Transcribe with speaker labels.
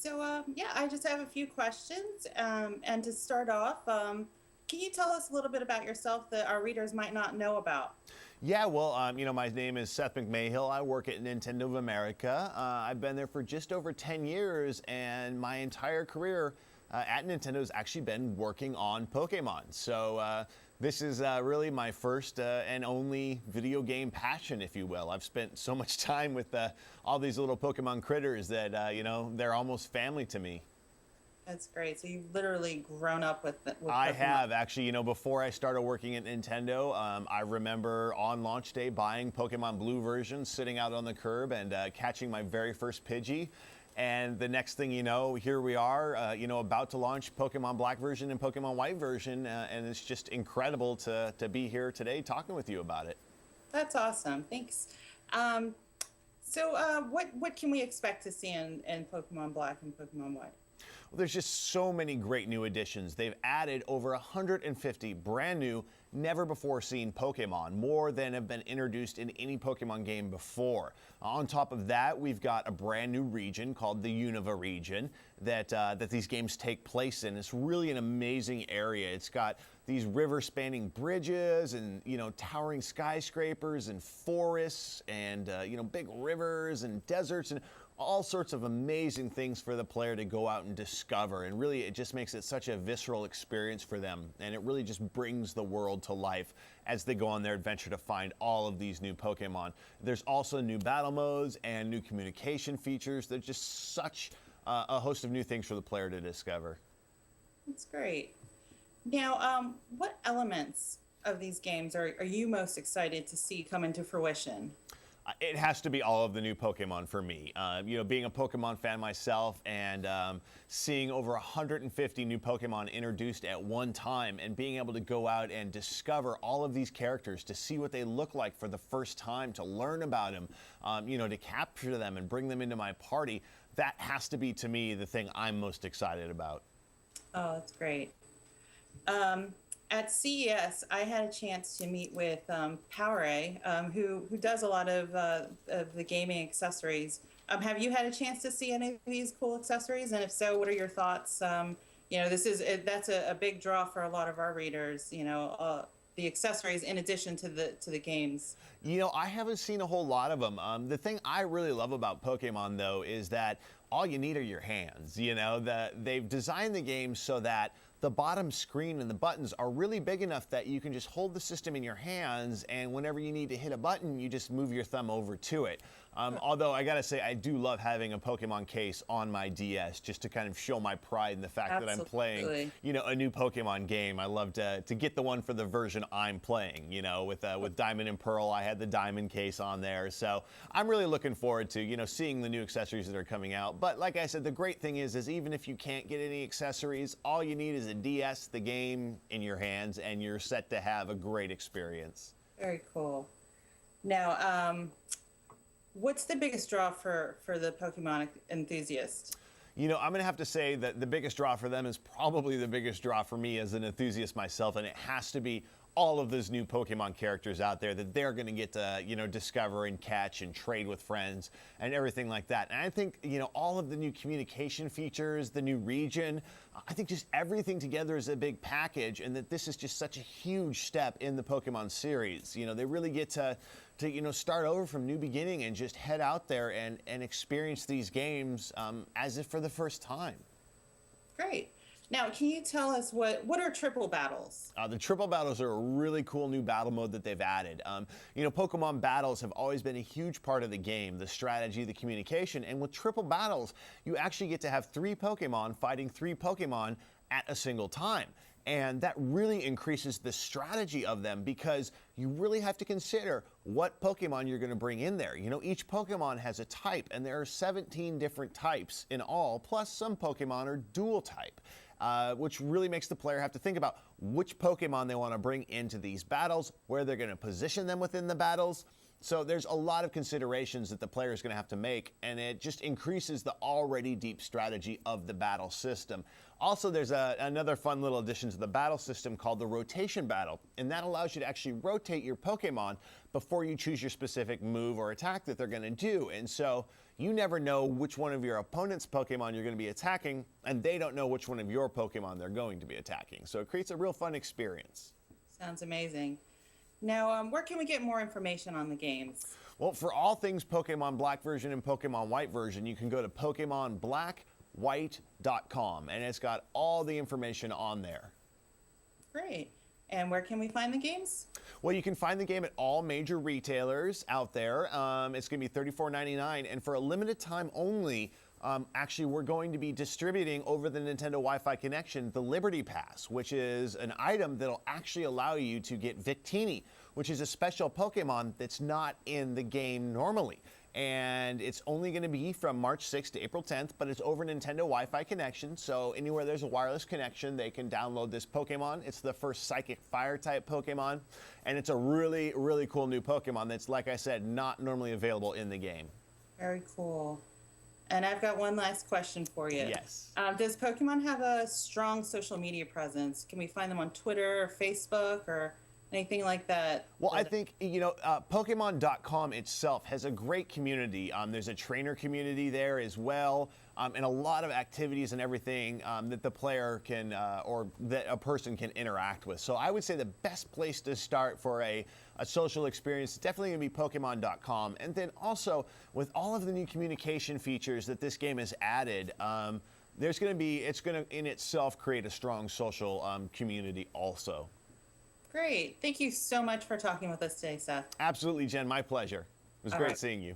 Speaker 1: Yeah, I just have a few questions. And to start off, can you tell us a little bit about yourself that our readers might not know about?
Speaker 2: Yeah, well, my name is Seth McMahill. I work at Nintendo of America. I've been there for just over 10 years, and my entire career at Nintendo has actually been working on Pokemon. This is really my first and only video game passion, if you will. I've spent so much time with all these little Pokemon critters that, they're almost family to me.
Speaker 1: That's great. So you've literally grown up with
Speaker 2: I
Speaker 1: Pokemon.
Speaker 2: have actually, before I started working at Nintendo, I remember on launch day buying Pokemon Blue versions, sitting out on the curb and catching my very first Pidgey. And the next thing you know, here we are, about to launch Pokemon Black version and Pokemon White version, and it's just incredible to be here today talking with you about it.
Speaker 1: That's awesome. Thanks. Um, what can we expect to see in Pokemon Black and Pokemon White?
Speaker 2: Well, there's just so many great new additions. They've added over 150 brand new, never before seen Pokemon, more than have been introduced in any Pokemon game before. On top of that, we've got a brand new region called the Unova region that these games take place in. It's really an amazing area. It's got these river-spanning bridges and, towering skyscrapers and forests and, big rivers and deserts and all sorts of amazing things for the player to go out and discover. And really, it just makes it such a visceral experience for them. And it really just brings the world to life as they go on their adventure to find all of these new Pokemon. There's also new battle modes and new communication features. There's just such a host of new things for the player to discover.
Speaker 1: That's great. Now, what elements of these games are you most excited to see come into fruition?
Speaker 2: It has to be all of the new Pokemon for me. Being a Pokemon fan myself and seeing over 150 new Pokemon introduced at one time and being able to go out and discover all of these characters, to see what they look like for the first time, to learn about them, to capture them and bring them into my party, that has to be, to me, the thing I'm most excited about.
Speaker 1: Oh, that's great. Um, at CES, I had a chance to meet with Powerade, who does a lot of the gaming accessories. Have you had a chance to see any of these cool accessories? And if so, what are your thoughts? That's a big draw for a lot of our readers. The accessories in addition to the games.
Speaker 2: I haven't seen a whole lot of them. The thing I really love about Pokemon, though, is that all you need are your hands. They've designed the game so that the bottom screen and the buttons are really big enough that you can just hold the system in your hands, and whenever you need to hit a button, you just move your thumb over to it. Although I gotta say, I do love having a Pokemon case on my DS just to kind of show my pride in the fact that I'm playing, a new Pokemon game. I love to get the one for the version I'm playing. With Diamond and Pearl, I had the Diamond case on there. So I'm really looking forward to, seeing the new accessories that are coming out. But like I said, the great thing is even if you can't get any accessories, all you need is a DS, the game in your hands, and you're set to have a great experience.
Speaker 1: Very cool. Now, what's the biggest draw for the Pokemon enthusiast?
Speaker 2: I'm going to have to say that the biggest draw for them is probably the biggest draw for me as an enthusiast myself, and it has to be all of those new Pokemon characters out there that they're going to get to, discover and catch and trade with friends and everything like that. And I think, all of the new communication features, the new region, I think just everything together is a big package, and that this is just such a huge step in the Pokemon series. They really get to start over from new beginning and just head out there and experience these games as if for the first time.
Speaker 1: Great. Now, can you tell us what are triple battles?
Speaker 2: The triple battles are a really cool new battle mode that they've added. Pokemon battles have always been a huge part of the game, the strategy, the communication, and with triple battles, you actually get to have three Pokemon fighting three Pokemon at a single time. And that really increases the strategy of them because you really have to consider what Pokemon you're going to bring in there. Each Pokemon has a type, and there are 17 different types in all, plus some Pokemon are dual type. Which really makes the player have to think about which Pokemon they want to bring into these battles, where they're going to position them within the battles. So there's a lot of considerations that the player is going to have to make, and it just increases the already deep strategy of the battle system. Also, there's another fun little addition to the battle system called the rotation battle, and that allows you to actually rotate your Pokemon before you choose your specific move or attack that they're going to do. And so, you never know which one of your opponent's Pokemon you're going to be attacking, and they don't know which one of your Pokemon they're going to be attacking. So it creates a real fun experience.
Speaker 1: Sounds amazing. Now, where can we get more information on the games?
Speaker 2: Well, for all things Pokemon Black version and Pokemon White version, you can go to PokemonBlackWhite.com, and it's got all the information on there.
Speaker 1: Great. And where can we find the games?
Speaker 2: Well, you can find the game at all major retailers out there. It's going to be $34.99, and for a limited time only, actually, we're going to be distributing over the Nintendo Wi-Fi connection the Liberty Pass, which is an item that'll actually allow you to get Victini, which is a special Pokemon that's not in the game normally. And it's only going to be from March 6th to April 10th, but it's over Nintendo Wi-Fi connection, so anywhere there's a wireless connection, they can download this Pokemon. It's the first Psychic Fire-type Pokemon, and it's a really, really cool new Pokemon that's, like I said, not normally available in the game.
Speaker 1: Very cool. And I've got one last question for you.
Speaker 2: Yes.
Speaker 1: Does Pokemon have a strong social media presence? Can we find them on Twitter or Facebook or anything like that?
Speaker 2: Well, I think, Pokemon.com itself has a great community. There's a trainer community there as well, and a lot of activities and everything that the player can, or that a person can interact with. So I would say the best place to start for a social experience is definitely going to be Pokemon.com. And then also, with all of the new communication features that this game has added, it's going to in itself create a strong social community also.
Speaker 1: Great. Thank you so much for talking with us today, Seth.
Speaker 2: Absolutely, Jen. My pleasure. It was great seeing you.